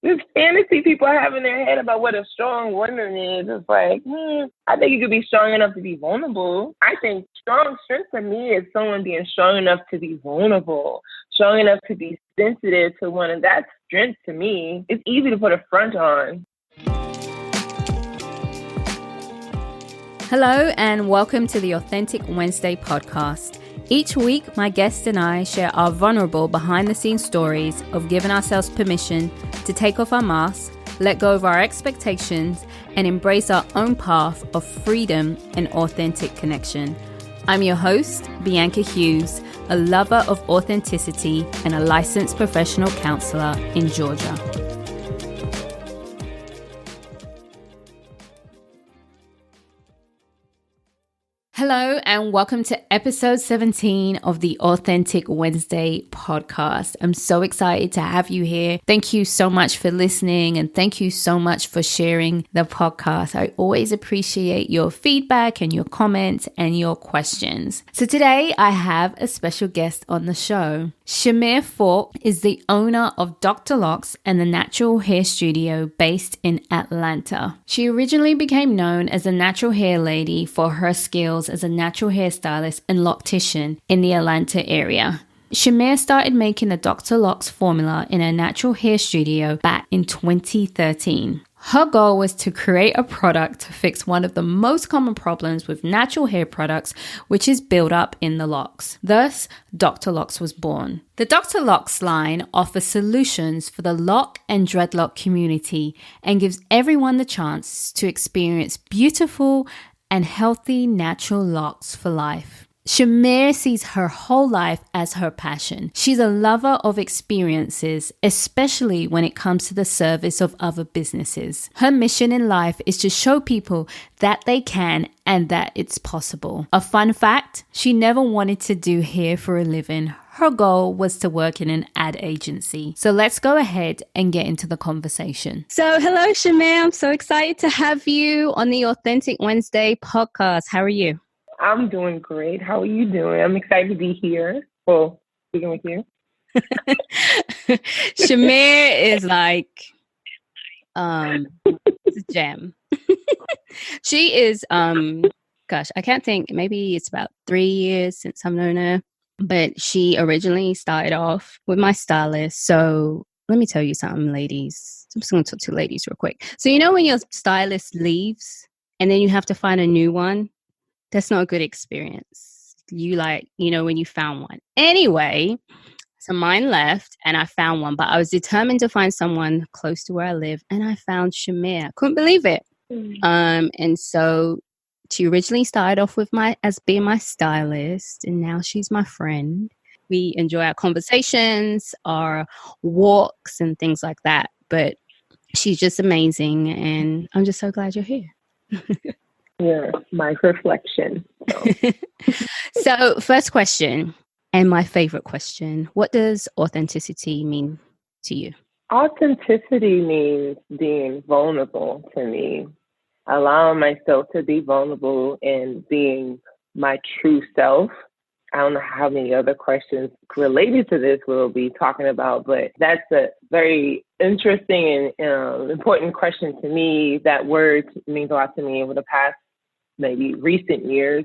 this fantasy people have in their head about what a strong woman is. It's like, I think you could be strong enough to be vulnerable. I think strong strength for me is someone being strong enough to be vulnerable, strong enough to be sensitive to one. And that strength to me is easy to put a front on. Hello and welcome to the Authentic Wednesday podcast. Each week, my guest and I share our vulnerable behind-the-scenes stories of giving ourselves permission to take off our masks, let go of our expectations, and embrace our own path of freedom and authentic connection. I'm your host, Bianca Hughes, a lover of authenticity and a licensed professional counselor in Georgia. Hello and welcome to episode 17 of the Authentic Wednesday podcast. I'm so excited to have you here. Thank you so much for listening and thank you so much for sharing the podcast. I always appreciate your feedback and your comments and your questions. So today I have a special guest on the show. Chimere Faulk is the owner of Dr. Locks and the natural hair studio based in Atlanta. She originally became known as a natural hair lady for her skills as a natural hairstylist and loctician in the Atlanta area. Chimere started making the Dr. Locks formula in a natural hair studio back in 2013. Her goal was to create a product to fix one of the most common problems with natural hair products, which is buildup in the locks. Thus, Dr. Locks was born. The Dr. Locks line offers solutions for the lock and dreadlock community and gives everyone the chance to experience beautiful and healthy natural locks for life. Chimere sees her whole life as her passion. She's a lover of experiences, especially when it comes to the service of other businesses. Her mission in life is to show people that they can and that it's possible. A fun fact, she never wanted to do hair for a living. Her goal was to work in an ad agency. So let's go ahead and get into the conversation. So hello, Chimere. I'm so excited to have you on the Authentic Wednesday podcast. How are you? I'm doing great. How are you doing? I'm excited to be here. Well, speaking with you. Chimere is like, it's a gem. She is, gosh, I can't think, maybe it's about 3 years since I've known her, but she originally started off with my stylist. So let me tell you something, ladies. I'm just going to talk to ladies real quick. So you know when your stylist leaves and then you have to find a new one? That's not a good experience. When you found one. Anyway, so mine left and I found one, but I was determined to find someone close to where I live and I found Chimere. Couldn't believe it. And so she originally started off with as being my stylist and now she's my friend. We enjoy our conversations, our walks and things like that, but she's just amazing and I'm just so glad you're here. Yeah, my reflection. So first question, and my favorite question, what does authenticity mean to you? Authenticity means being vulnerable to me, allowing myself to be vulnerable and being my true self. I don't know how many other questions related to this we'll be talking about, but that's a very interesting and important question to me. That word means a lot to me over the past maybe recent years.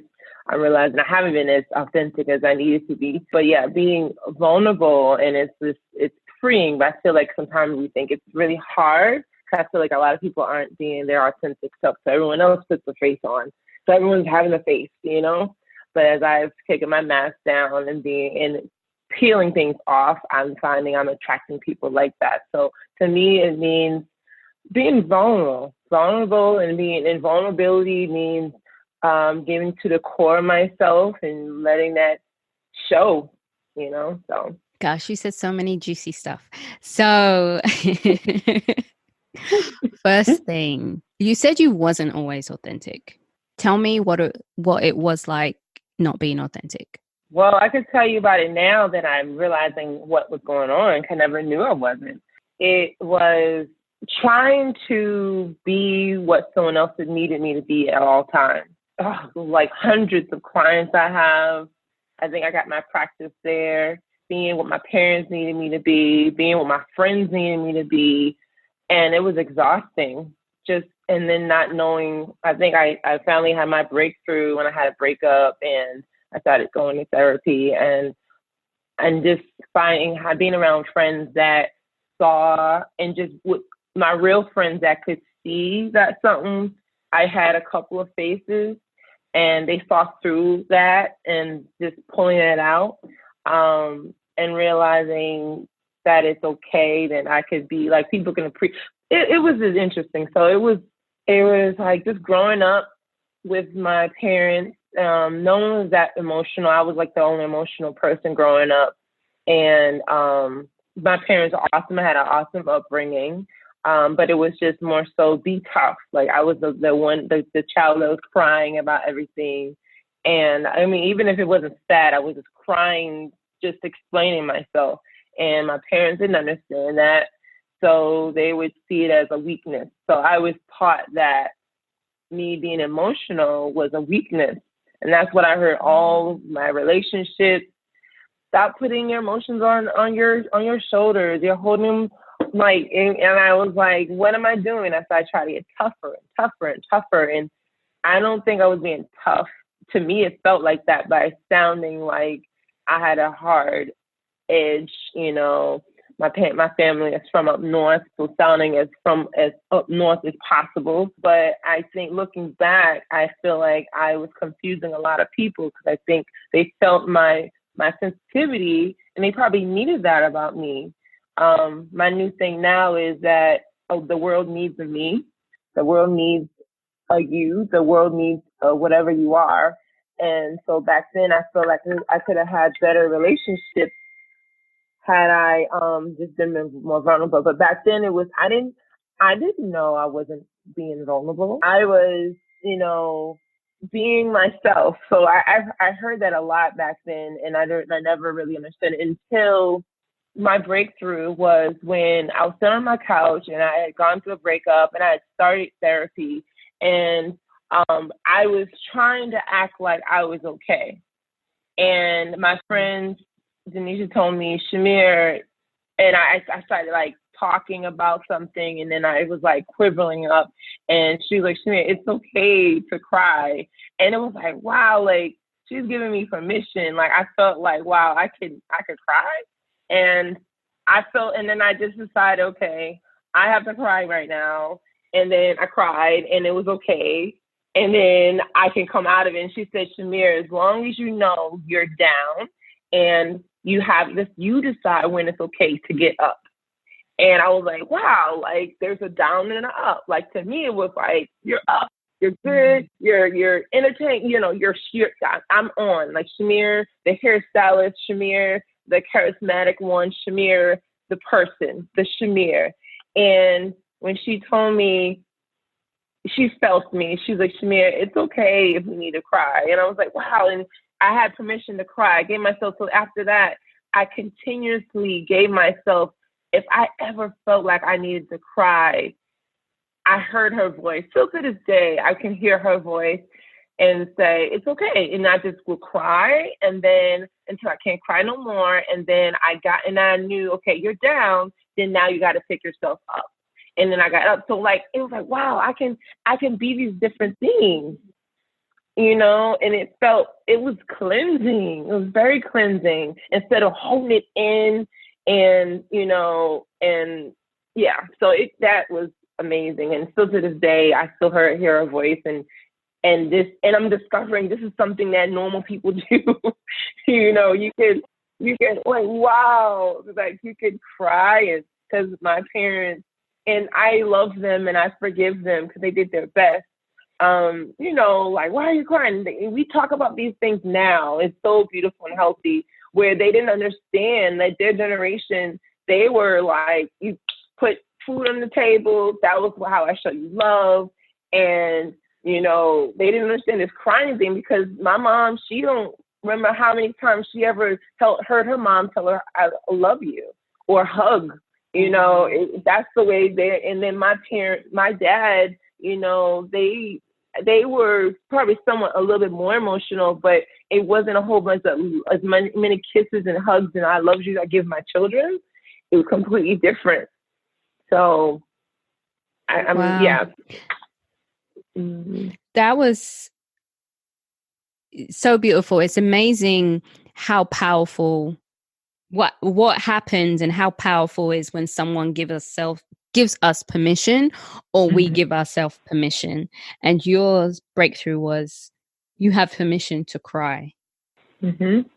I'm realizing I haven't been as authentic as I needed to be. But yeah, being vulnerable and it's freeing, but I feel like sometimes we think it's really hard. I feel like a lot of people aren't being their authentic self. So everyone else puts a face on. So everyone's having a face, But as I've taken my mask down and peeling things off, I'm finding I'm attracting people like that. So to me, it means being vulnerable. And vulnerability means getting to the core of myself and letting that show, so. Gosh, you said so many juicy stuff. So first thing, you said you wasn't always authentic. Tell me what it was like not being authentic. Well, I could tell you about it now that I'm realizing what was going on. I never knew I wasn't. It was trying to be what someone else had needed me to be at all times. Like hundreds of clients I have. I think I got my practice there, being what my parents needed me to be, being what my friends needed me to be, And it was exhausting. And then not knowing, I think I finally had my breakthrough when I had a breakup, and I started going to therapy, and just being around friends that saw, and just with my real friends that could see that something, I had a couple of faces, and they saw through that, and just pulling it out, and realizing that it's okay, that I could be like, people can appreciate. It was just interesting. So it was like just growing up with my parents. No one was that emotional. I was like the only emotional person growing up. And my parents are awesome. I had an awesome upbringing. But it was just more so be tough. Like I was the child that was crying about everything. And I mean, even if it wasn't sad, I was just crying, just explaining myself. And my parents didn't understand that. So they would see it as a weakness. So I was taught that me being emotional was a weakness. And that's what I heard all my relationships. Stop putting your emotions on your shoulders. You're holding them like, and I was like, what am I doing? So I tried to get tougher and tougher and tougher. And I don't think I was being tough. To me, it felt like that by sounding like I had a hard edge, you know. My family is from up north, so sounding as up north as possible. But I think looking back, I feel like I was confusing a lot of people, because I think they felt my sensitivity, and they probably needed that about me. My new thing now is that the world needs a me. The world needs a you. The world needs whatever you are. And so back then, I feel like I could have had better relationships had I just been more vulnerable. But back then it was, I didn't know I wasn't being vulnerable. I was, you know, being myself. So I heard that a lot back then, and I never really understood it until my breakthrough was when I was sitting on my couch and I had gone through a breakup and I had started therapy, and I was trying to act like I was okay. And my friend Denisha told me, Chimere, and I started like talking about something, and then I was like quivering up, and she was like, Chimere, it's okay to cry. And it was like, wow, like she's giving me permission. Like I felt like, wow, I could cry. And and then I just decided, okay, I have to cry right now. And then I cried, and it was okay. And then I can come out of it. And she said, Chimere, as long as you know you're down and you have this, you decide when it's okay to get up. And I was like, wow, like there's a down and an up. Like to me, it was like, you're up, you're good, you're entertained, you know, I'm on. Like Chimere, the hairstylist, Chimere, the charismatic one, Chimere, the person, the Chimere. And when she told me, she felt me. She's like, Chimere, it's okay if you need to cry. And I was like, wow. And I had permission to cry. I gave myself, so after that, I continuously gave myself, if I ever felt like I needed to cry, I heard her voice. Still to this day, I can hear her voice and say, it's okay. And I just would cry, and then until I can't cry no more. And then I knew, okay, you're down. Then now you got to pick yourself up. And then I got up. So like, it was like, wow, I can be these different things, you know? And it was cleansing. It was very cleansing instead of holding it in and, you know, and yeah. So that was amazing. And still to this day, I still hear her voice, and I'm discovering this is something that normal people do. You know, you can like, wow, like you could cry, and because my parents, and I love them and I forgive them because they did their best. You know, like, why are you crying? We talk about these things now. It's so beautiful and healthy, where they didn't understand that their generation, they were like, you put food on the table. That was how I show you love. And, you know, they didn't understand this crying thing, because my mom, she don't remember how many times she ever heard her mom tell her, I love you, or hug. You know, that's the way and then my dad, you know, they were probably somewhat a little bit more emotional, but it wasn't a whole bunch of as many kisses and hugs and I love you I give my children. It was completely different. So Wow. Yeah. Mm-hmm. That was so beautiful. It's amazing how powerful what happens and how powerful is when someone gives us permission, or we Mm-hmm. give ourselves permission. And yours breakthrough was you have permission to cry. Mm-hmm.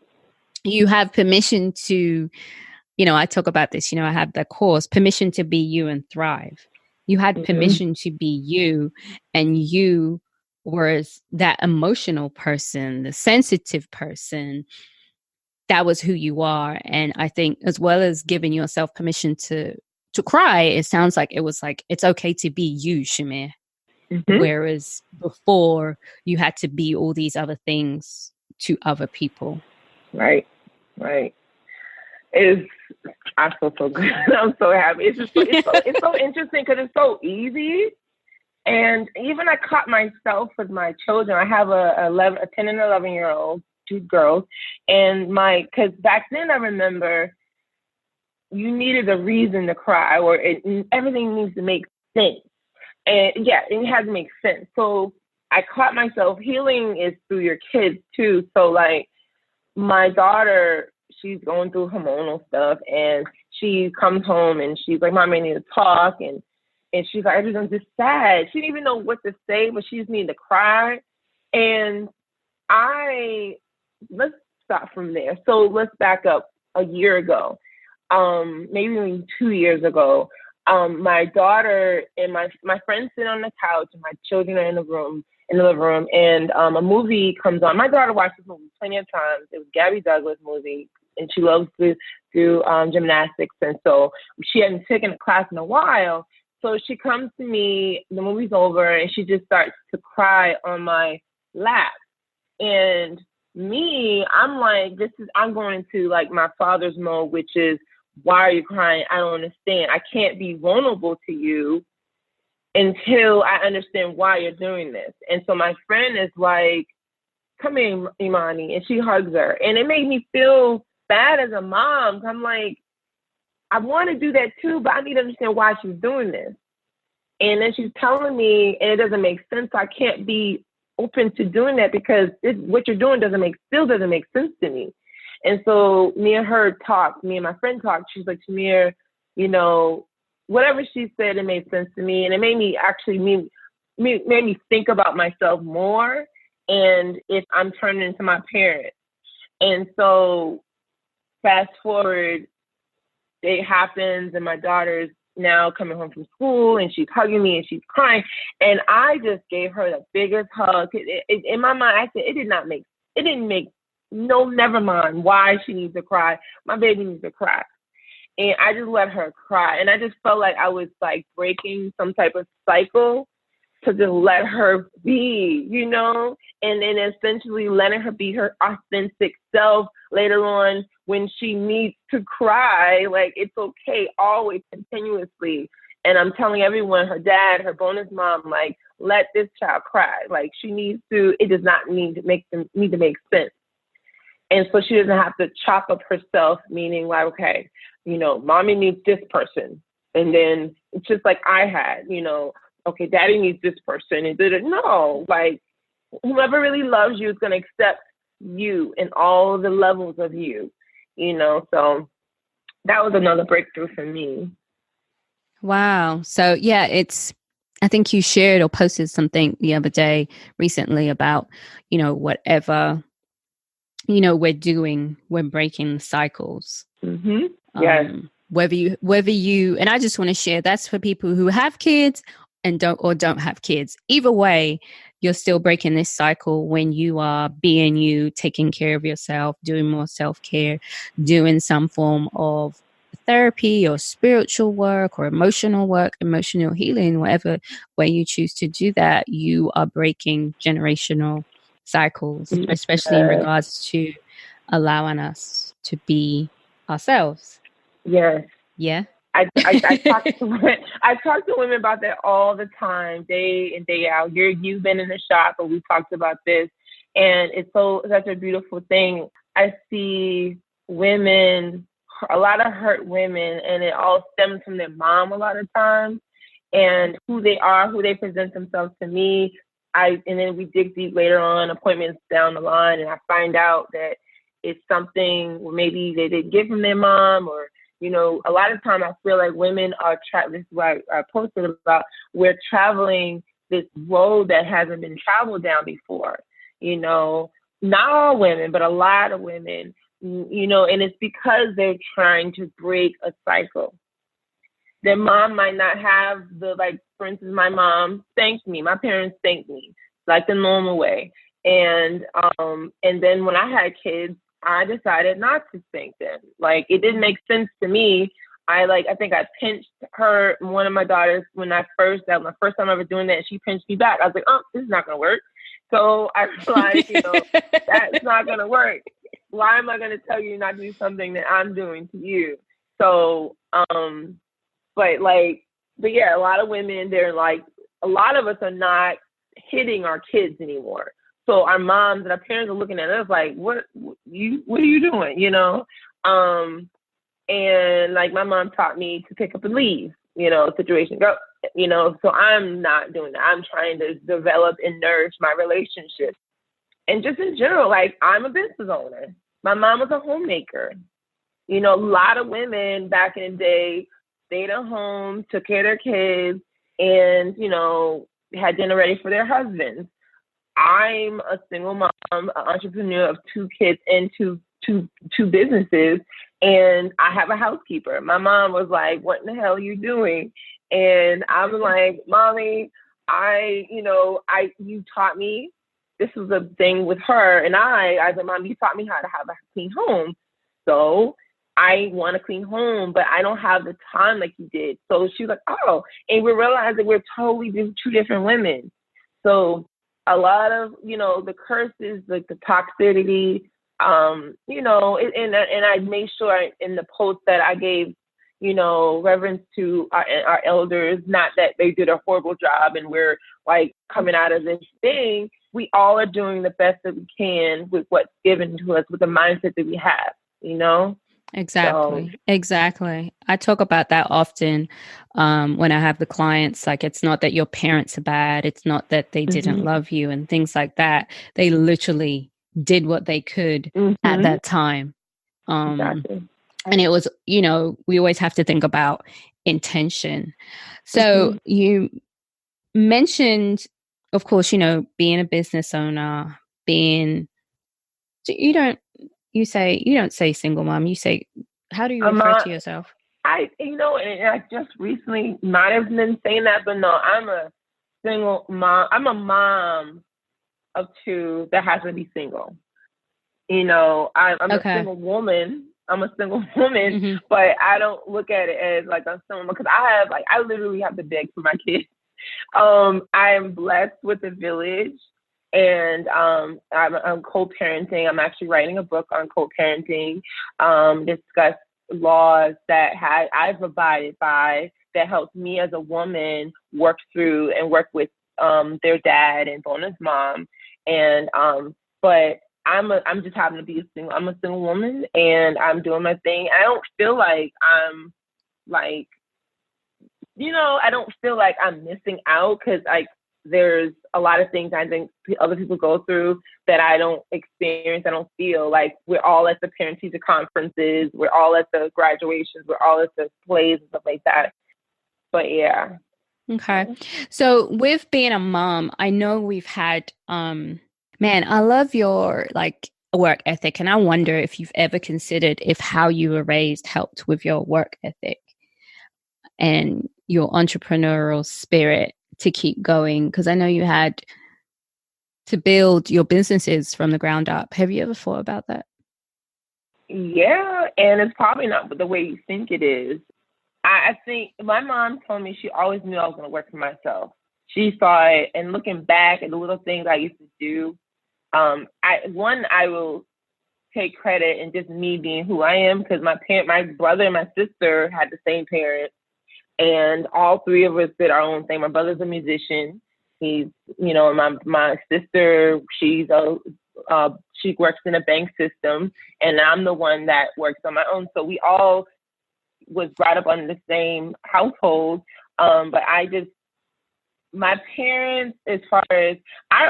You have permission to, I talk about this, I have the course, permission to be you and thrive. You had Mm-hmm. permission to be you, and you were that emotional person, the sensitive person. That was who you are. And I think, as well as giving yourself permission to cry, it sounds like it was like, it's okay to be you, Chimere. Mm-hmm. Whereas before you had to be all these other things to other people. Right. I feel so good. I'm so happy. It's so interesting because it's so easy. And even I caught myself with my children. I have a 10 and 11-year-old, two girls. And because back then I remember you needed a reason to cry, or everything needs to make sense. And yeah, it has to make sense. So I caught myself, healing is through your kids too. So like my daughter, she's going through hormonal stuff, and she comes home and she's like, Mom, I need to talk. And she's like, I'm just sad. She didn't even know what to say, but she just needed to cry. And let's stop from there. So let's back up a year ago, maybe 2 years ago. My daughter and my friends sit on the couch, and my children are in the living room, and a movie comes on. My daughter watched this movie plenty of times. It was Gabby Douglas movie, and she loves to do gymnastics, and so she hadn't taken a class in a while. So she comes to me, the movie's over, and she just starts to cry on my lap. And me, I'm like, I'm going into like my father's mode, which is, why are you crying? I don't understand. I can't be vulnerable to you until I understand why you're doing this. And so my friend is like, come here, Imani, and she hugs her. And it made me feel bad as a mom. I'm like, I want to do that too, but I need to understand why she's doing this. And then she's telling me, and it doesn't make sense. I can't be open to doing that because what you're doing doesn't make sense to me. And so me and my friend talked. She's like, Chimere, whatever she said, it made sense to me. And it made me made me think about myself more, and if I'm turning into my parent. And so fast forward, it happens, and my daughter's now coming home from school, and she's hugging me and she's crying. And I just gave her the biggest hug. In my mind, I said, never mind why she needs to cry. My baby needs to cry. And I just let her cry. And I just felt like I was like breaking some type of cycle to just let her be, and then essentially letting her be her authentic self later on when she needs to cry. Like, it's okay, always, continuously. And I'm telling everyone, her dad, her bonus mom, like, let this child cry. Like, it does not need to make sense. And so she doesn't have to chop up herself, meaning like, okay, mommy needs this person. And then it's just like I had, okay, daddy needs this person. And no, like, whoever really loves you is going to accept you and all the levels of you, so that was another breakthrough for me. Wow. So yeah, I think you shared or posted something the other day recently about, whatever, we're doing, we're breaking cycles. Mm-hmm. Yes. Whether you, and I just want to share, that's for people who have kids and don't have kids. Either way, you're still breaking this cycle when you are being you, taking care of yourself, doing more self-care, doing some form of therapy or spiritual work or emotional work, emotional healing, whatever way you choose to do that. You are breaking generational cycles, especially in regards to allowing us to be ourselves. Yes. Yeah. I talk to women about that all the time, day in, day out. You've been in the shop, and we talked about this, and it's such a beautiful thing. I see women, a lot of hurt women, and it all stems from their mom a lot of times. and who they are, who they present themselves to me. And then we dig deep later on, appointments down the line, and I find out that it's something maybe they didn't get from their mom, or, you know, a lot of time I feel like women are this is what I posted about, we're traveling this road that hasn't been traveled down before, you know, not all women, but a lot of women, you know, and it's because they're trying to break a cycle. Their mom might not have like, for instance, my mom thanked me. My parents thanked me like the normal way. And then when I had kids, I decided not to thank them. Like, it didn't make sense to me. I think I pinched her, one of my daughters, that was my first time ever doing that. And she pinched me back. I was like, oh, this is not going to work. So I realized, you know, that's not going to work. Why am I going to tell you not to do something that I'm doing to you? So, but yeah, a lot of women, they're like, a lot of us are not hitting our kids anymore. So our moms and our parents are looking at us like, what are you doing? You know? And like, my mom taught me to pick up and leave, you know, situation go, you know, so I'm not doing that. I'm trying to develop and nourish my relationships. And just in general, like, I'm a business owner. My mom was a homemaker. You know, a lot of women back in the day stayed at home, took care of their kids, and, you know, had dinner ready for their husbands. I'm a single mom, an entrepreneur of 2 kids and two businesses, and I have a housekeeper. My mom was like, what in the hell are you doing? And I was like, Mommy, you taught me. This was a thing with her. And I was like, Mom, you taught me how to have a clean home. So I want a clean home, but I don't have the time like you did. So she was like, oh, and we realized that we're totally 2 different women. So a lot of, you know, the curses, like the toxicity, you know, and I made sure in the post that I gave, you know, reverence to our elders, not that they did a horrible job and we're like coming out of this thing. We all are doing the best that we can with what's given to us, with the mindset that we have, you know? Exactly. I talk about that often when I have the clients. Like, it's not that your parents are bad. It's not that they didn't love you and things like that. They literally did what they could at that time. Exactly. And it was, you know, we always have to think about intention. So you mentioned, of course, you know, being a business owner, you don't say single mom. You say, how do you refer to yourself? I just recently might have been saying that, but no, I'm a single mom. I'm a mom of 2 that has to be single. You know, I'm a single woman. But I don't look at it as like I'm single, because I literally have to beg for my kids. I am blessed with a village. And I'm co-parenting. I'm actually writing a book on co-parenting, discuss laws that I've abided by that helps me as a woman work through and work with their dad and bonus mom. And but I'm just happen to be I'm a single woman, and I'm doing my thing. I don't feel like I'm like, you know, I don't feel like I'm missing out, because like, there's a lot of things I think other people go through that I don't experience. I don't feel like we're all at the parent-teacher conferences. We're all at the graduations. We're all at the plays and stuff like that. But yeah. Okay. So with being a mom, I know we've had, man, I love your like work ethic. And I wonder if you've ever considered if how you were raised helped with your work ethic and your entrepreneurial spirit to keep going, because I know you had to build your businesses from the ground up. Have you ever thought about that? Yeah, and it's probably not the way you think it is. I think my mom told me she always knew I was going to work for myself. She saw it, and looking back at the little things I used to do, I will take credit in just me being who I am, because my brother and my sister had the same parents. And all 3 of us did our own thing. My brother's a musician. He's, you know, my sister, she works in a bank system, and I'm the one that works on my own. So we all was brought up under the same household. But my parents, as far as I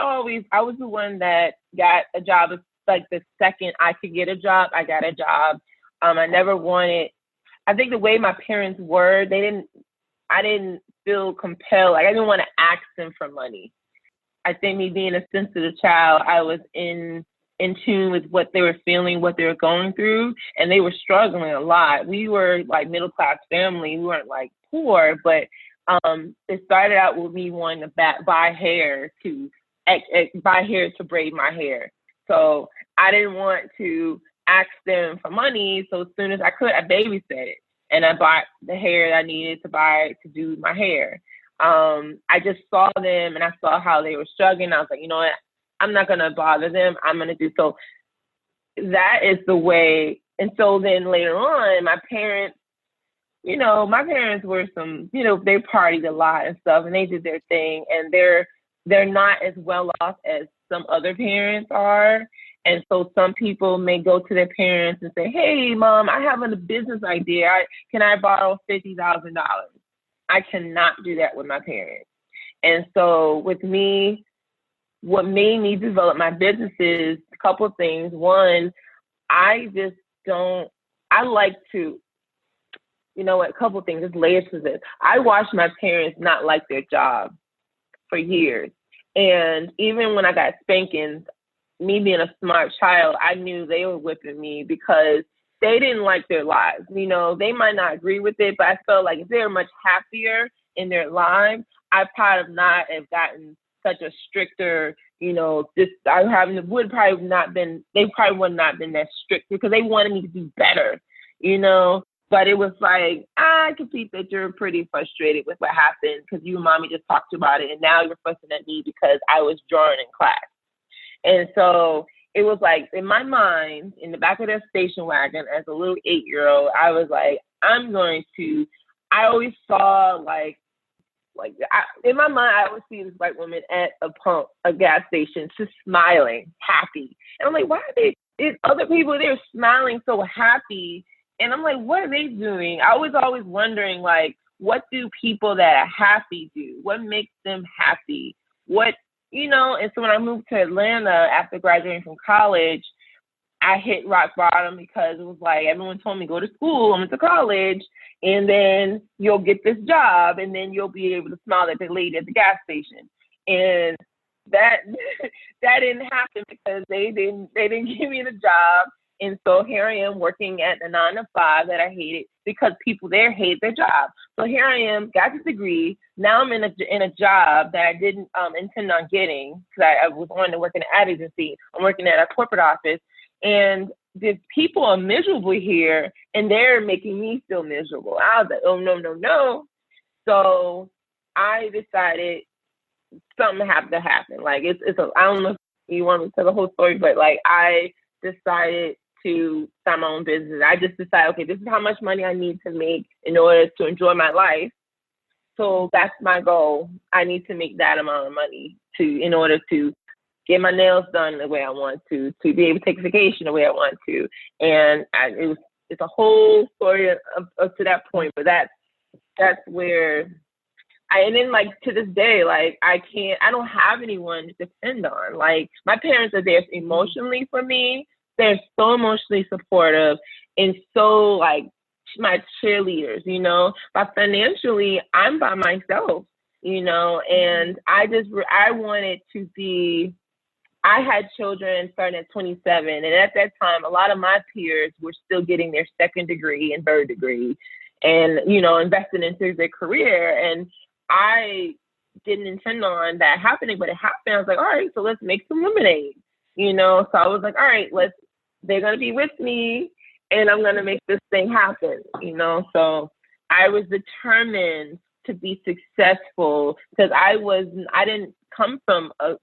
was the one that got a job. Like the second I could get a job, I got a job. I never wanted, I think the way my parents were, I didn't feel compelled. Like I didn't want to ask them for money. I think me being a sensitive child, I was in tune with what they were feeling, what they were going through, and they were struggling a lot. We were like middle class family. We weren't like poor, but it started out with me wanting to buy hair to braid my hair. So I didn't want to ask them for money. So as soon as I could, I babysat it, and I bought the hair that I needed to buy to do my hair. I just saw them and I saw how they were struggling. I was like, you know what? I'm not going to bother them. I'm going to do so. That is the way. And so then later on, my parents were they partied a lot and stuff, and they did their thing, and they're not as well off as some other parents are. And so some people may go to their parents and say, hey, Mom, I have a business idea. Can I borrow $50,000? I cannot do that with my parents. And so with me, what made me develop my business is a couple of things. One, a couple of things, there's layers to this. I watched my parents not like their job for years. And even when I got spankings, me being a smart child, I knew they were whipping me because they didn't like their lives. They might not agree with it, but I felt like if they were much happier in their lives, I probably not have gotten such a stricter, they probably would not been that strict because they wanted me to do better, But it was like, I can see that you're pretty frustrated with what happened because you and Mommy just talked about it, and now you're fussing at me because I was drawing in class. And so it was like, in my mind, in the back of their station wagon as a little 8-year-old, I was like, I always saw in my mind, I would see this white woman at a gas station, just smiling, happy. And I'm like, why are other people, they're smiling so happy? And I'm like, what are they doing? I was always wondering, like, what do people that are happy do? What makes them happy? And so when I moved to Atlanta after graduating from college, I hit rock bottom because it was like, everyone told me, go to school, I went to college, and then you'll get this job, and then you'll be able to smile at the lady at the gas station. And that didn't happen because they didn't give me the job. And so here I am working at the 9-to-5 that I hated because people there hate their job. So here I am, got the degree. Now I'm in a job that I didn't intend on getting because I was wanting to work in an ad agency. I'm working at a corporate office, and the people are miserable here, and they're making me feel miserable. I was like, oh, no. So I decided something had to happen. Like I don't know if you want me to tell the whole story, but like I decided to start my own business. I just decided, okay, this is how much money I need to make in order to enjoy my life. So that's my goal. I need to make that amount of money in order to get my nails done the way I want to be able to take vacation the way I want to. And it's a whole story up to that point, but that's where and then like to this day, like I don't have anyone to depend on. Like my parents are there emotionally for me. They're so emotionally supportive and so like my cheerleaders, but financially I'm by myself, and I wanted to be, I had children starting at 27. And at that time, a lot of my peers were still getting their second degree and third degree and, investing into their career. And I didn't intend on that happening, but it happened. I was like, all right, so let's make some lemonade, So I was like, all right, they're going to be with me and I'm going to make this thing happen, So I was determined to be successful because I didn't come from a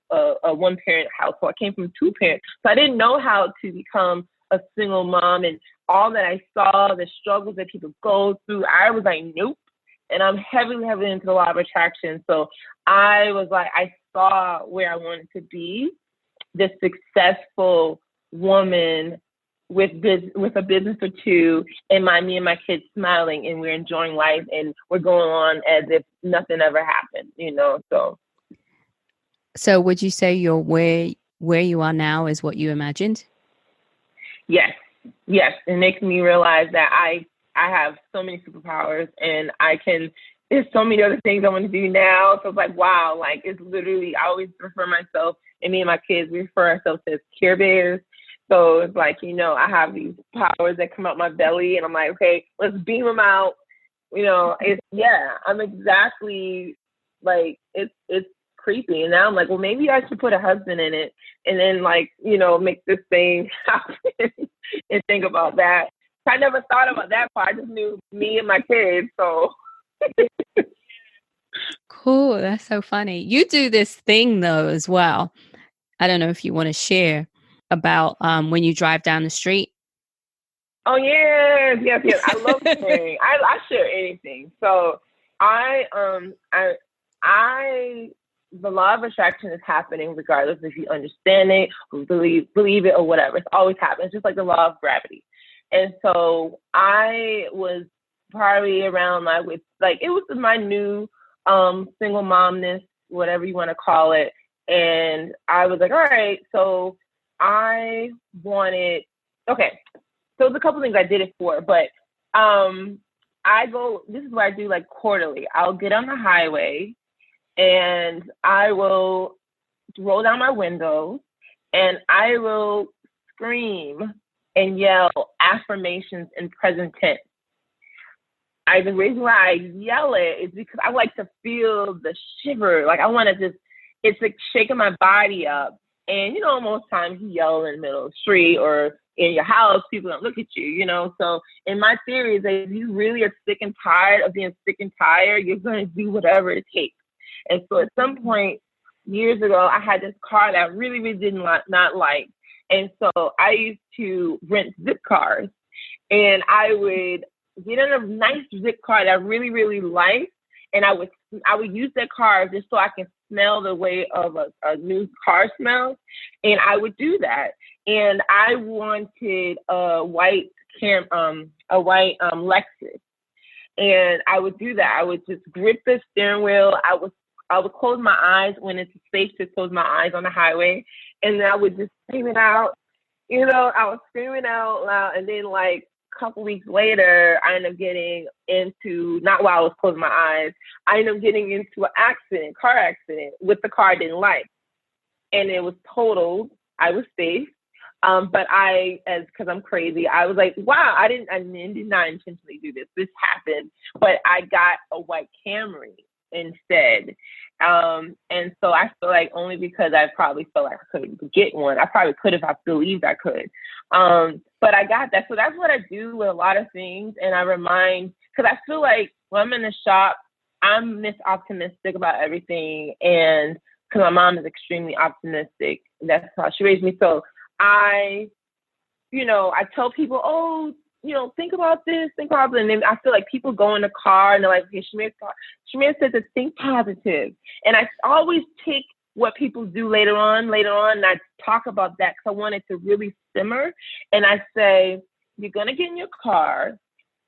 one-parent household. I came from 2 parents. So I didn't know how to become a single mom, and all that I saw, the struggles that people go through, I was like, nope. And I'm heavily into the law of attraction. So I was like, I saw where I wanted to be, this successful woman with a business or two, and me and my kids smiling, and we're enjoying life, and we're going on as if nothing ever happened, So would you say you're where you are now is what you imagined? Yes. It makes me realize that I have so many superpowers, and there's so many other things I want to do now. So it's like, wow, like it's literally, I always refer myself, and me and my kids, we refer ourselves as Chimeres. So it's like, I have these powers that come out my belly, and I'm like, okay, let's beam them out. I'm exactly like, it's creepy. And now I'm like, well, maybe I should put a husband in it, and then make this thing happen and think about that. I never thought about that part. I just knew me and my kids. So cool. That's so funny. You do this thing though as well. I don't know if you want to share about when you drive down the street. Oh yes. I love sharing. I share anything. So the law of attraction is happening regardless if you understand it or believe it or whatever. It's always happening. It's just like the law of gravity. And so I was probably around it was my new single momness, whatever you want to call it. And I was like, all right, so so there's a couple things I did it for, but this is what I do like quarterly. I'll get on the highway and I will roll down my windows and I will scream and yell affirmations in present tense. The reason why I yell it is because I like to feel the shiver. Like I want to it's like shaking my body up. And, most times you yell in the middle of the street or in your house, people don't look at you, So in my theory is that if you really are sick and tired of being sick and tired, you're going to do whatever it takes. And so at some point years ago, I had this car that I really, really didn't not like. And so I used to rent zip cars, and I would get in a nice zip car that I really, really liked. And I would use that car just so I can smell the way of a new car smells. And I would do that. And I wanted a white Lexus. And I would do that. I would just grip the steering wheel. I would close my eyes when it's safe to close my eyes on the highway. And then I would just scream it out. I was screaming out loud. And then a couple weeks later, I ended up getting into, not while I was closing my eyes, I ended up getting into an car accident with the car I didn't like. And it was totaled. I was safe. But because I'm crazy, I was like, wow, I did not intentionally do this. This happened. But I got a white Camry instead. And so I feel like only because I probably felt like I couldn't get one. I probably could if I believed I could. But I got that. So that's what I do with a lot of things. And I remind, because I feel like when I'm in the shop, I'm optimistic about everything. And because my mom is extremely optimistic. That's how she raised me. So I tell people, think about this, think about it. And then I feel like people go in the car and they're like, okay, Chimere said to think positive. And I always take what people do later on, and I talk about that because I want it to really simmer. And I say, you're going to get in your car,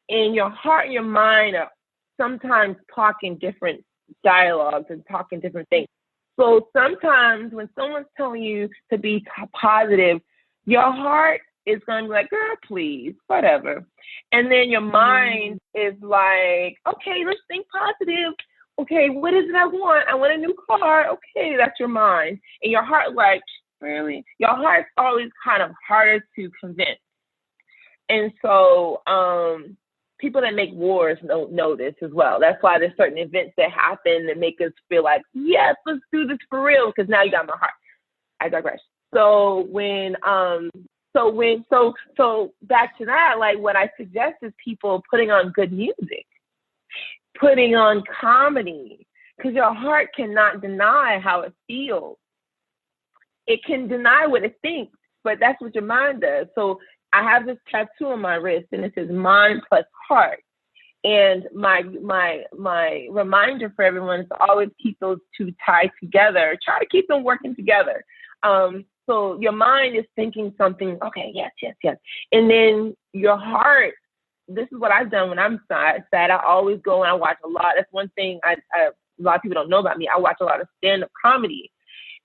and your heart and your mind are sometimes talking different dialogues and talking different things. So sometimes when someone's telling you to be positive, your heart is going to be like, girl, please, whatever. And then your mind is like, okay, let's think positive. Okay, what is it I want? I want a new car. Okay, that's your mind. And your heart, like, really? Your heart's always kind of harder to convince. And so people that make wars know this as well. That's why there's certain events that happen that make us feel like, yes, let's do this for real, because now you got my heart. I digress. So so back to that, like what I suggest is people putting on good music, putting on comedy, because your heart cannot deny how it feels. It can deny what it thinks, but that's what your mind does. So I have this tattoo on my wrist, and it says mind plus heart. And my reminder for everyone is to always keep those two tied together. Try to keep them working together. So your mind is thinking something, okay, yes, yes, yes. And then your heart, this is what I've done when I'm sad. I always go and I watch a lot. That's one thing a lot of people don't know about me. I watch a lot of stand-up comedy,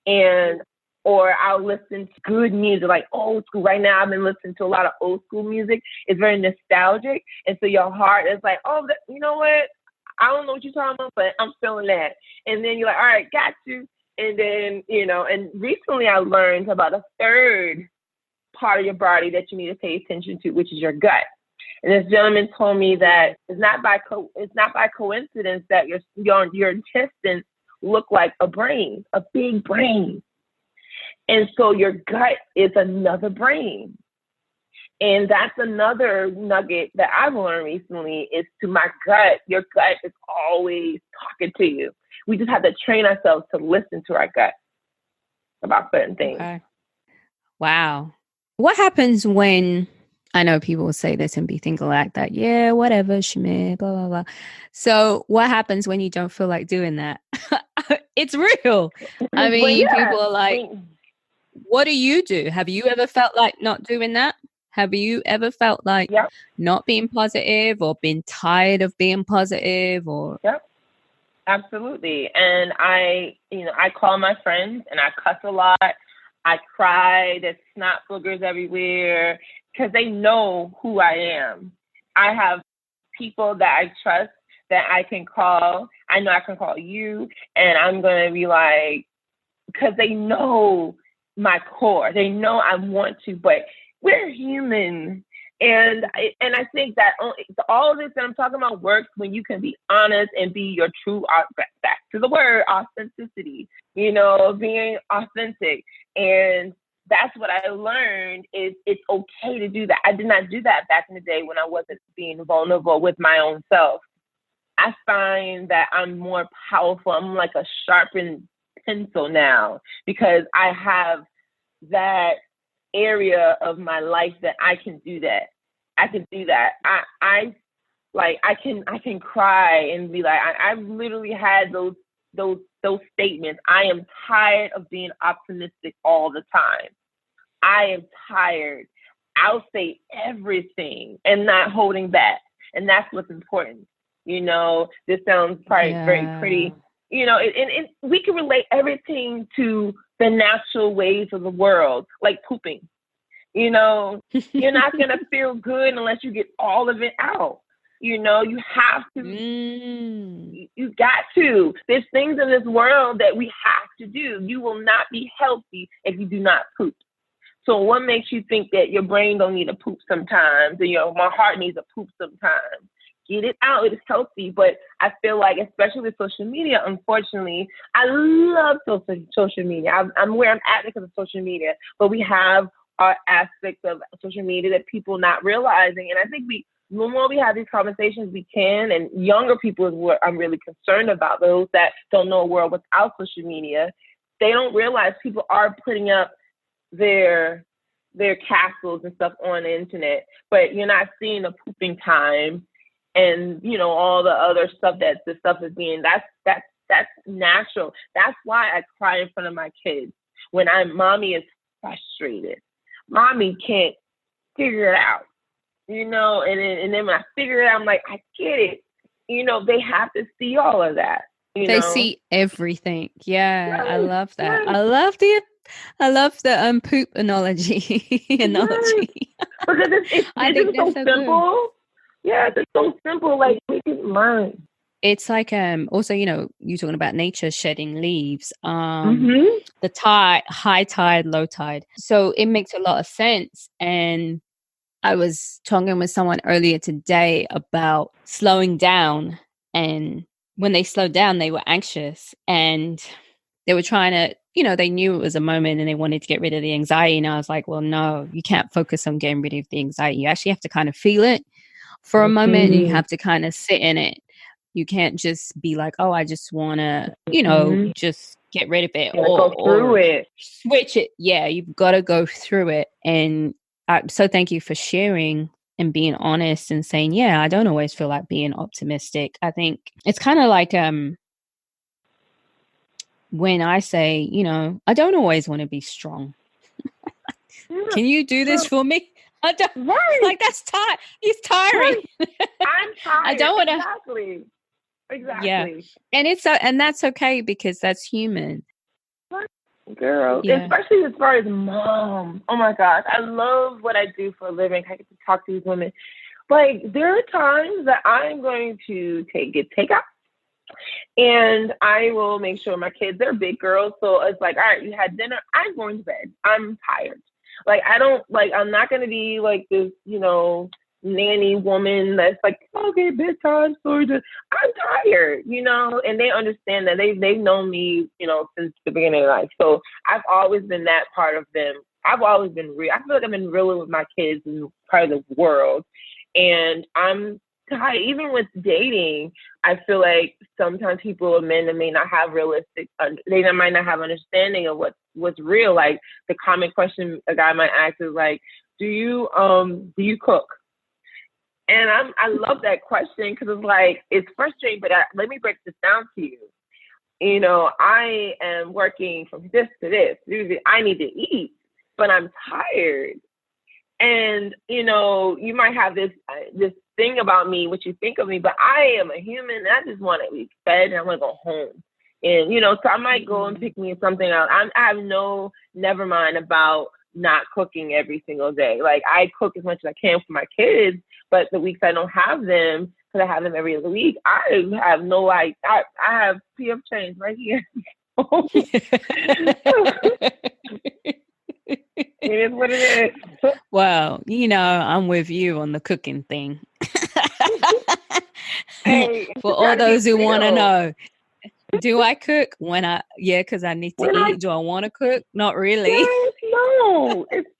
and or I'll listen to good music, like old school. Right now, I've been listening to a lot of old school music. It's very nostalgic. And so your heart is like, oh, you know what? I don't know what you're talking about, but I'm feeling that. And then you're like, all right, got you. And then, and recently I learned about a third part of your body that you need to pay attention to, which is your gut. And this gentleman told me that it's not by coincidence that your intestines look like a brain, a big brain. And so your gut is another brain. And that's another nugget that I've learned recently is to my gut. Your gut is always talking to you. We just have to train ourselves to listen to our gut about certain things. Okay. Wow. What happens when, I know people will say this and be thinking like that, yeah, whatever, Chimere, blah, blah, blah. So what happens when you don't feel like doing that? It's real. I mean, people are like, what do you do? Have you ever felt like not doing that? Have you ever felt like not being positive or been tired of being positive or? Yep, absolutely. And I call my friends and I cuss a lot. I cry. There's snot boogers everywhere because they know who I am. I have people that I trust that I can call. I know I can call you and I'm going to be like, because they know my core. They know I want to, but we're human. And I think that all of this that I'm talking about works when you can be honest and be your true, back to the word, authenticity, being authentic. And that's what I learned is it's okay to do that. I did not do that back in the day when I wasn't being vulnerable with my own self. I find that I'm more powerful. I'm like a sharpened pencil now because I have that area of my life that I can do that. I can do that. I can cry and be like, I've literally had those statements. I am tired of being optimistic all the time. I am tired. I'll say everything and not holding back. And that's what's important. This sounds probably very pretty. And we can relate everything to the natural ways of the world, like pooping. You're not going to feel good unless you get all of it out. You have to, you got to. There's things in this world that we have to do. You will not be healthy if you do not poop. So what makes you think that your brain don't need to poop sometimes and my heart needs to poop sometimes? Get it out. It's healthy. But I feel like, especially with social media, unfortunately, I love social media. I'm where I'm at because of social media. But we have our aspects of social media that people not realizing. And I think the more we have these conversations, we can. And younger people is what I'm really concerned about. Those that don't know a world without social media, they don't realize people are putting up their castles and stuff on the internet. But you're not seeing the pooping time. And, all the other stuff that the stuff is being, that's natural. That's why I cry in front of my kids when mommy is frustrated. Mommy can't figure it out, and then when I figure it out, I'm like, I get it. They have to see all of that. They see everything. Yeah. Right. I love that. Right. I love the poop analogy. Because I think that's so simple. Good. Yeah, it's so simple. Like we can learn. It's like also, you're talking about nature shedding leaves. The tide, high tide, low tide. So it makes a lot of sense. And I was talking with someone earlier today about slowing down. And when they slowed down, they were anxious and they were trying to, they knew it was a moment and they wanted to get rid of the anxiety. And I was like, well, no, you can't focus on getting rid of the anxiety. You actually have to kind of feel it for a moment, and you have to kind of sit in it. You can't just be like, oh, I just want to, just get rid of it or go through it. Switch it. Yeah, you've got to go through it. And so thank you for sharing and being honest and saying, yeah, I don't always feel like being optimistic. I think it's kind of like when I say, I don't always want to be strong. Can you do this for me? I don't, Right. like, that's tired. It's tiring. Right. I'm tired. I don't want to. Exactly. Yeah. And that's okay because that's human. Girl, Yeah. especially as far as mom. Oh my gosh, I love what I do for a living. I get to talk to these women. Like, there are times that I'm going to get takeout, and I will make sure my kids, they're big girls, so it's like, all right, you had dinner. I'm going to bed. I'm tired. Like, I'm not going to be like this, nanny woman that's like, okay, bedtime story. I'm tired, and they understand that they've known me, since the beginning of life. So I've always been that part of them. I've always been real. I feel like I've been real with my kids and part of the world. And I'm tired. Even with dating, I feel like sometimes men that may not have they might not have understanding of what's real. Like, the common question a guy might ask is like, do you cook? And I love that question because it's like, it's frustrating, but let me break this down to you. I am working from this to this. I need to eat, but I'm tired. And, you might have this thing about me, what you think of me, but I am a human and I just want to be fed and I want to go home. And, so I might go and pick me something out. I have no never mind about not cooking every single day. Like, I cook as much as I can for my kids, but the weeks I don't have them, because I have them every other week, I have no idea. I have PF change right here. It is what it is. Well, I'm with you on the cooking thing. Hey, for all those who want to know, do I cook because I need to eat? Do I want to cook? Not really. Yes, no. It's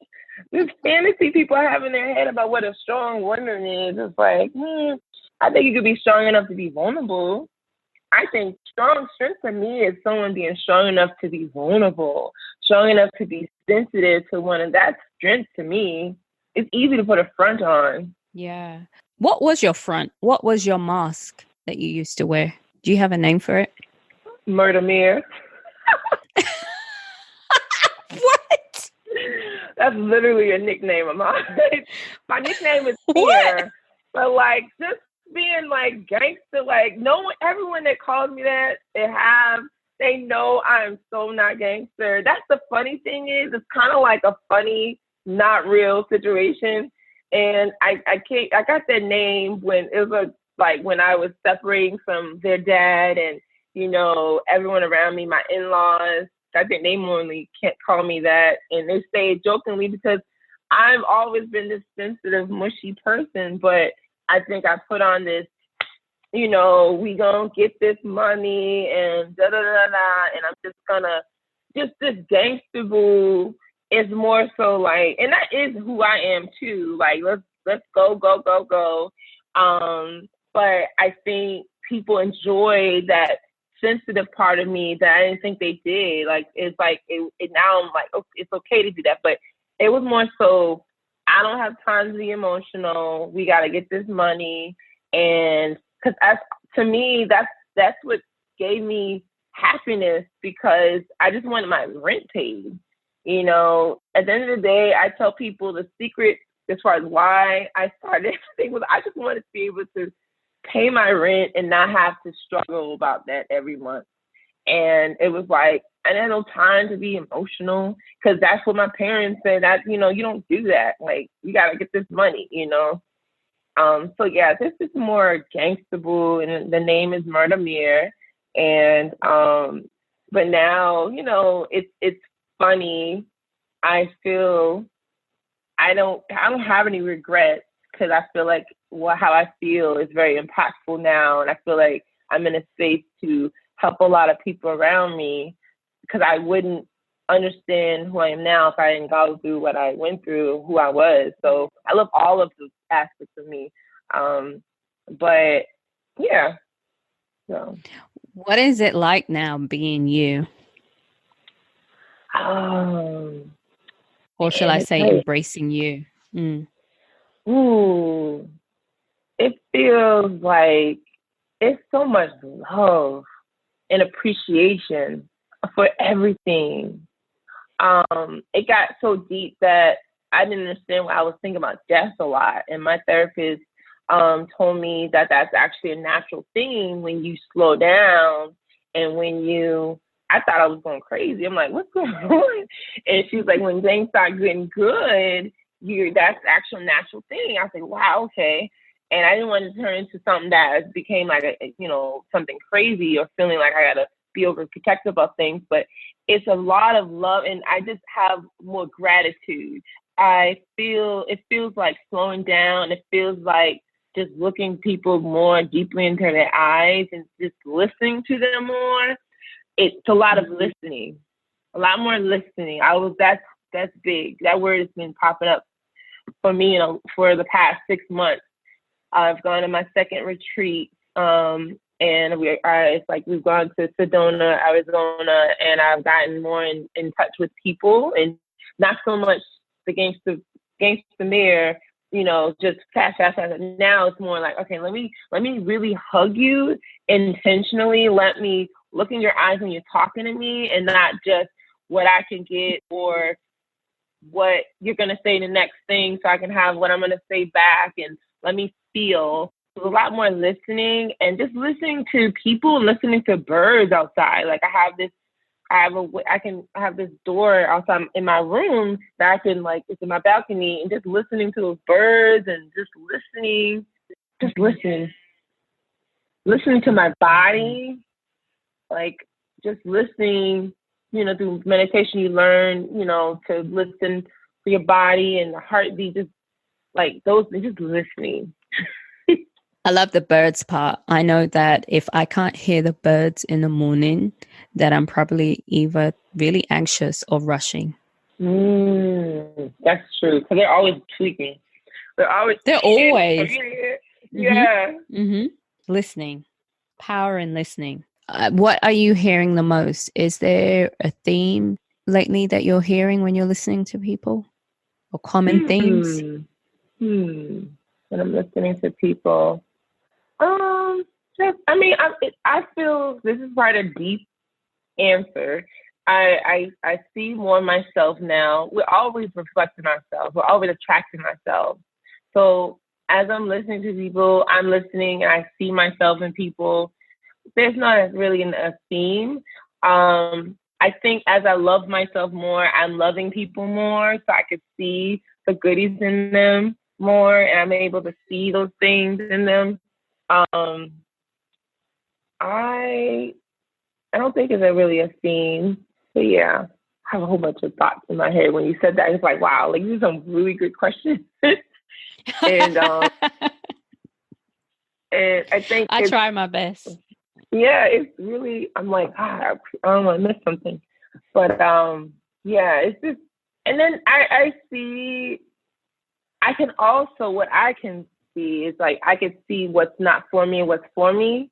this fantasy people have in their head about what a strong woman is. It's like, I think you could be strong enough to be vulnerable. I think strength for me is someone being strong enough to be vulnerable, strong enough to be sensitive to one. And that's strength to me. It's easy to put a front on. Yeah. What was your front? What was your mask that you used to wear? Do you have a name for it? Murder Mirror. What? That's literally a nickname of mine. My nickname is Fear. But like, just being like gangster, like everyone that calls me that, they know I'm so not gangster. That's the funny thing is, it's kind of like a funny, not real situation. And I got that name when it was when I was separating from their dad, and everyone around me, my in-laws, I think they normally can't call me that, and they say it jokingly because I've always been this sensitive, mushy person, but I think I put on this, we gonna get this money and da da da da, and I'm just gonna this gangster boo is more so like, and that is who I am too. Like, let's go. But I think people enjoy that sensitive part of me that I didn't think they did. Like, it's like it now I'm like, okay, it's okay to do that, but it was more so, I don't have time to be emotional. We got to get this money. And because to me, that's what gave me happiness, because I just wanted my rent paid. At the end of the day, I tell people the secret as far as why I started everything was I just wanted to be able to pay my rent and not have to struggle about that every month. And it was like, I didn't have no time to be emotional, because that's what my parents said, that, you don't do that. Like, you got to get this money, So yeah, this is more gangstable, and the name is Murder Mirror. And, but now, it's funny. I feel I don't have any regrets, because I feel like how I feel is very impactful now. And I feel like I'm in a space to help a lot of people around me, because I wouldn't understand who I am now if I didn't go through what I went through, who I was. So I love all of the aspects of me. But yeah. So. What is it like now being you? Or shall I say embracing you? Ooh, it feels like it's so much love and appreciation for everything. it got so deep that I didn't understand why I was thinking about death a lot. And my therapist told me that that's actually a natural thing when you slow down and when you, I thought I was going crazy. I'm like, what's going on? And she was like, when things start getting good, that's actual natural thing. I was like, wow, okay. And I didn't want to turn into something that became like something crazy or feeling like I got to be overprotective of things. But it's a lot of love, and I just have more gratitude. It feels like slowing down. It feels like just looking people more deeply into their eyes and just listening to them more. It's a lot of listening, a lot more listening. That's big. That word has been popping up for me, for the past 6 months. I've gone to my second retreat, and it's like we've gone to Sedona, Arizona, and I've gotten more in touch with people, and not so much the gangster mirror, just fast. Now it's more like, okay, let me really hug you intentionally. Let me look in your eyes when you're talking to me, and not just what I can get or what you're going to say the next thing so I can have what I'm going to say back, and let me feel. There's a lot more listening and just listening to people, listening to birds outside. Like I can have this door outside in my room that I can, like, it's in my balcony, and just listening to those birds and just listening to my body, like just listening, through meditation, you learn, to listen to your body and the heartbeat, just like those, just listening. I love the birds part. I know that if I can't hear the birds in the morning, that I'm probably either really anxious or rushing. That's true. Because they're always tweaking. They're always. Yeah. Mm-hmm. Listening. Power in listening. What are you hearing the most? Is there a theme lately that you're hearing when you're listening to people, or common themes? When I'm listening to people, I feel this is quite a deep answer. I see more myself now. We're always reflecting ourselves. We're always attracting ourselves. So as I'm listening to people, I'm listening and I see myself in people. There's not really a theme. I think as I love myself more, I'm loving people more, so I can see the goodies in them more, and I'm able to see those things in them. I don't think it's really a theme, but yeah, I have a whole bunch of thoughts in my head when you said that. It's like, wow, like, these are some really good questions. and I think I try my best. Yeah, it's really, I'm like, I don't want to miss something. But yeah, it's just, and then I see, what I can see is like, I can see what's not for me and what's for me.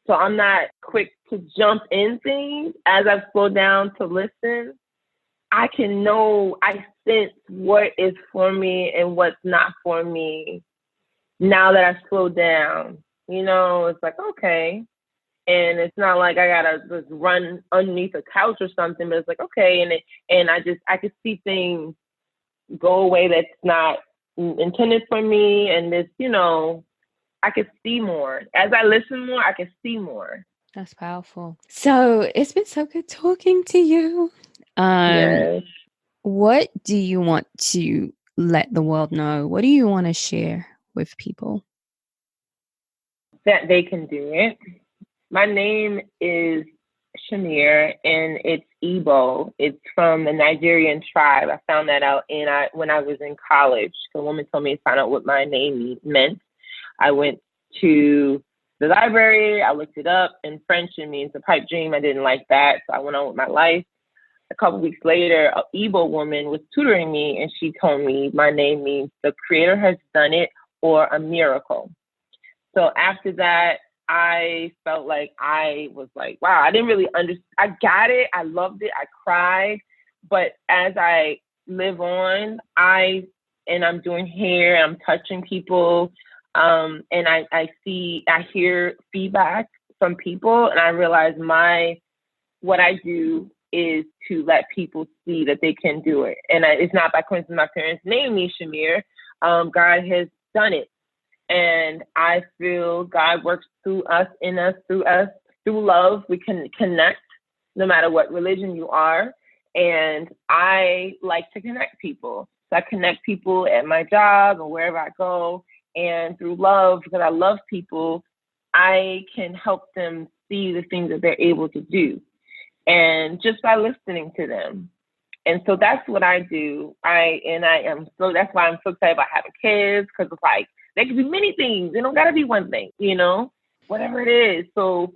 So I'm not quick to jump in things. As I've slowed down to listen, I sense what is for me and what's not for me now that I've slowed down. It's like, okay. And it's not like I gotta just run underneath a couch or something, but it's like, okay. And I could see things go away that's not intended for me. And this, I could see more. As I listen more, I can see more. That's powerful. So it's been so good talking to you. Yes. What do you want to let the world know? What do you want to share with people? That they can do it. My name is Chimere, and it's Igbo. It's from the Nigerian tribe. I found that out when I was in college. The woman told me to find out what my name meant. I went to the library. I looked it up. In French, it means a pipe dream. I didn't like that, so I went on with my life. A couple weeks later, an Igbo woman was tutoring me, and she told me my name means the Creator has done it, or a miracle. So after that, I felt like I was like, wow, I didn't really understand. I got it. I loved it. I cried. But as I live on, I'm doing hair, I'm touching people. And I hear feedback from people, and I realize what I do is to let people see that they can do it. And it's not by coincidence my parents named me Chimere. God has done it. And I feel God works through us, in us, through love. We can connect no matter what religion you are. And I like to connect people. So I connect people at my job and wherever I go. And through love, because I love people, I can help them see the things that they're able to do. And just by listening to them. And so that's what I do. That's why I'm so excited about having kids, because it's like, there could be many things. It don't got to be one thing, whatever it is. So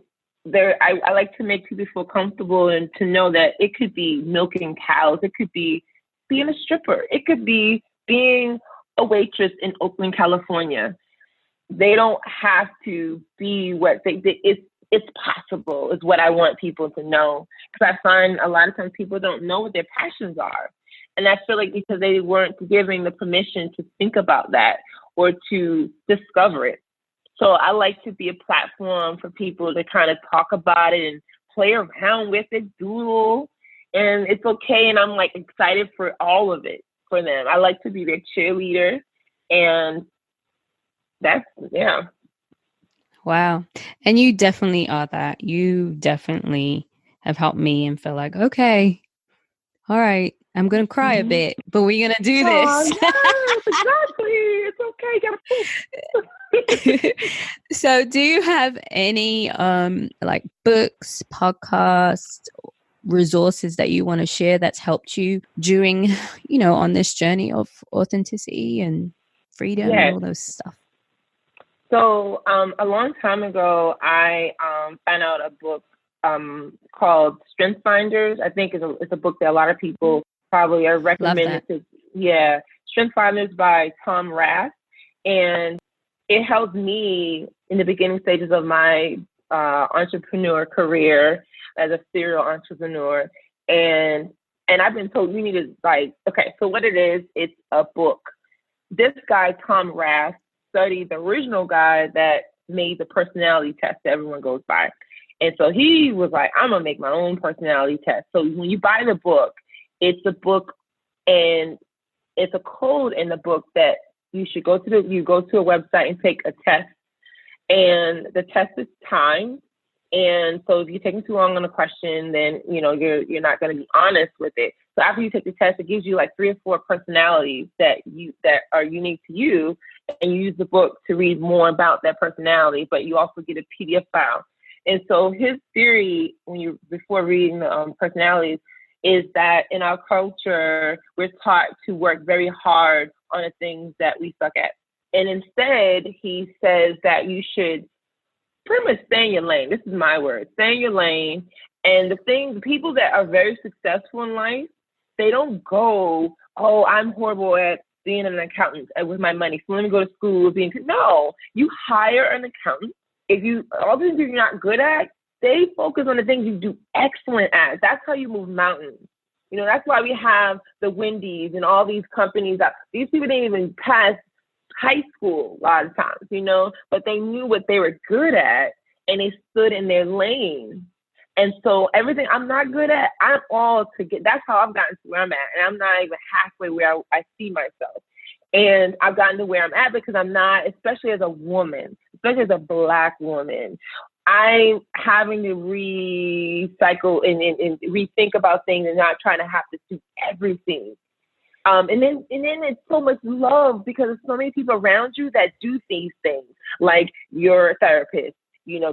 I like to make people feel comfortable and to know that it could be milking cows. It could be being a stripper. It could be being a waitress in Oakland, California. They don't have to be what it's possible is what I want people to know. Because I find a lot of times people don't know what their passions are. And I feel like because they weren't given the permission to think about that or to discover it. So I like to be a platform for people to kind of talk about it and play around with it, doodle, and it's okay. And I'm like excited for all of it for them. I like to be their cheerleader, and yeah. Wow. And you definitely are that. You definitely have helped me and feel like, okay, all right, I'm going to cry a bit, but we're going to do this. Yes, exactly. It's okay. You gotta poop. So do you have any like books, podcasts, resources that you want to share that's helped you during, on this journey of authenticity and freedom and all those stuff? So a long time ago, I found out a book called Strength Finders. I think it's a book that a lot of people probably are recommended to. Yeah, Strength Finders by Tom Rath. And it helped me in the beginning stages of my entrepreneur career as a serial entrepreneur. And I've been told you need to okay, so what it is, it's a book. This guy, Tom Rath, studied the original guy that made the personality test that everyone goes by. And so he was like, I'm going to make my own personality test. So when you buy the book, it's a book and it's a code in the book that you should go to a website and take a test. And the test is timed. And so if you're taking too long on a question, then, you're not going to be honest with it. So after you take the test, it gives you like 3 or 4 personalities that are unique to you. And you use the book to read more about that personality, but you also get a PDF file. And so his theory, before reading the personalities, is that in our culture, we're taught to work very hard on the things that we suck at. And instead, he says that you should pretty much stay in your lane. This is my word, stay in your lane. And the people that are very successful in life, they don't go, oh, I'm horrible at being an accountant with my money, so let me go to school. No, you hire an accountant. All the things you're not good at, they focus on the things you do excellent at. That's how you move mountains. That's why we have the Wendy's and all these companies. These people didn't even pass high school a lot of times, but they knew what they were good at and they stood in their lane. And so everything I'm not good at, I'm all to get. That's how I've gotten to where I'm at. And I'm not even halfway where I see myself. And I've gotten to where I'm at because I'm not, especially as a woman, especially as a Black woman, I'm having to recycle and rethink about things and not trying to have to do everything. And then it's so much love because there's so many people around you that do these things, like your therapist.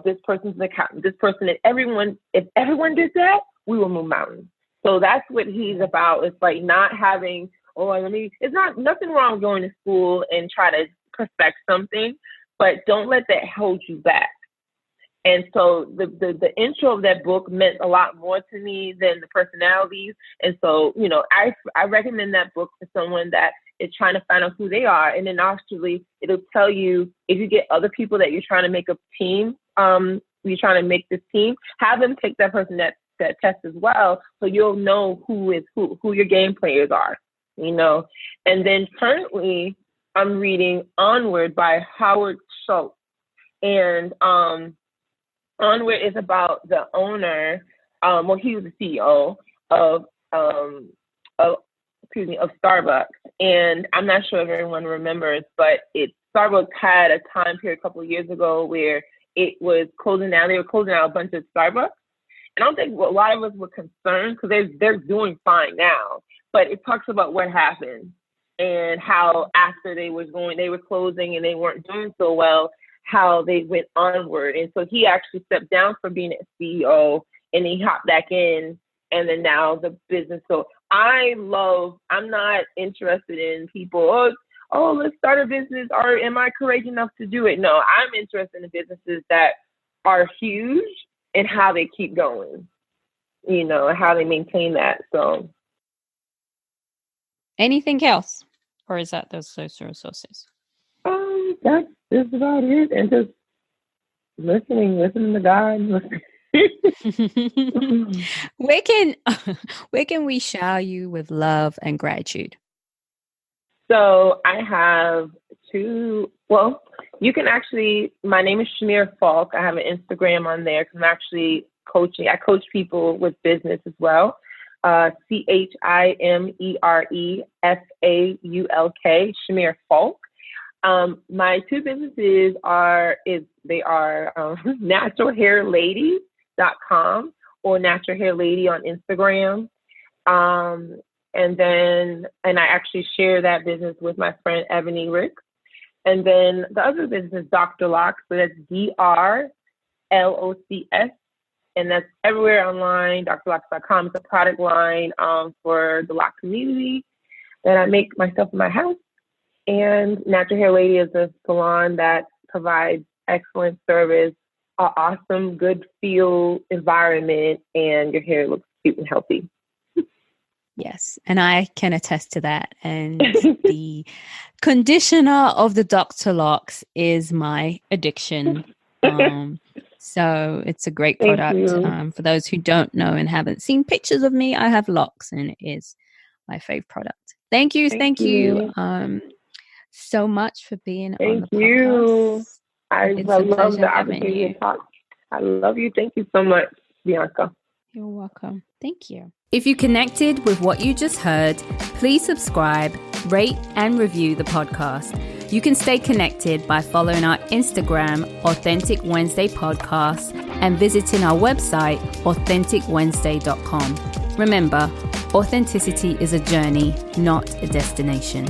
This person's an accountant, this person, and everyone, if everyone did that, we will move mountains. So that's what he's about. It's like not having, it's not nothing wrong with going to school and try to perfect something, but don't let that hold you back. And so the intro of that book meant a lot more to me than the personalities. And so, I recommend that book to someone that is trying to find out who they are. And then actually it'll tell you if you get other people that you're trying to make a team, you're trying to make this team, have them take that test as well. So you'll know who your game players are, And then currently I'm reading Onward by Howard Schultz. And Onward is about the owner. He was the CEO of of Starbucks. And I'm not sure if everyone remembers, but Starbucks had a time period a couple of years ago where it was closing down. They were closing out a bunch of Starbucks. And I don't think a lot of us were concerned because they're doing fine now. But it talks about what happened and how after they were closing and they weren't doing so well, how they went onward. And so he actually stepped down from being a CEO and he hopped back in, and then now the business. So I'm not interested in people, let's start a business, or am I courageous enough to do it? No, I'm interested in businesses that are huge and how they keep going, and how they maintain that. So anything else? Or is that those sources? That's just about it. And just listening to God. Where can we shower you with love and gratitude? So I have two. Well, you can actually. My name is Chimere Faulk. I have an Instagram on there because I'm actually coaching. I coach people with business as well. ChimereFaulk, Chimere Faulk. My two businesses are naturalhairlady.com or Natural Hair Lady on Instagram. And I actually share that business with my friend Ebony Ricks. And then the other business is Dr. Locks. So that's DRLOCS. And that's everywhere online, drlocks.com. It's a product line for the lock community that I make myself in my house. And Natural Hair Lady is a salon that provides excellent service, an awesome, good feel environment, and your hair looks cute and healthy. Yes, and I can attest to that. And the conditioner of the Dr. Locks is my addiction. So it's a great product. For those who don't know and haven't seen pictures of me, I have locks, and it is my favorite product. Thank you so much for being on the podcast. I love the opportunity to talk. I love you. Thank you so much, Bianca. You're welcome. Thank you. If you connected with what you just heard, please subscribe, rate, and review the podcast. You can stay connected by following our Instagram, Authentic Wednesday Podcast, and visiting our website, authenticwednesday.com. Remember, authenticity is a journey, not a destination.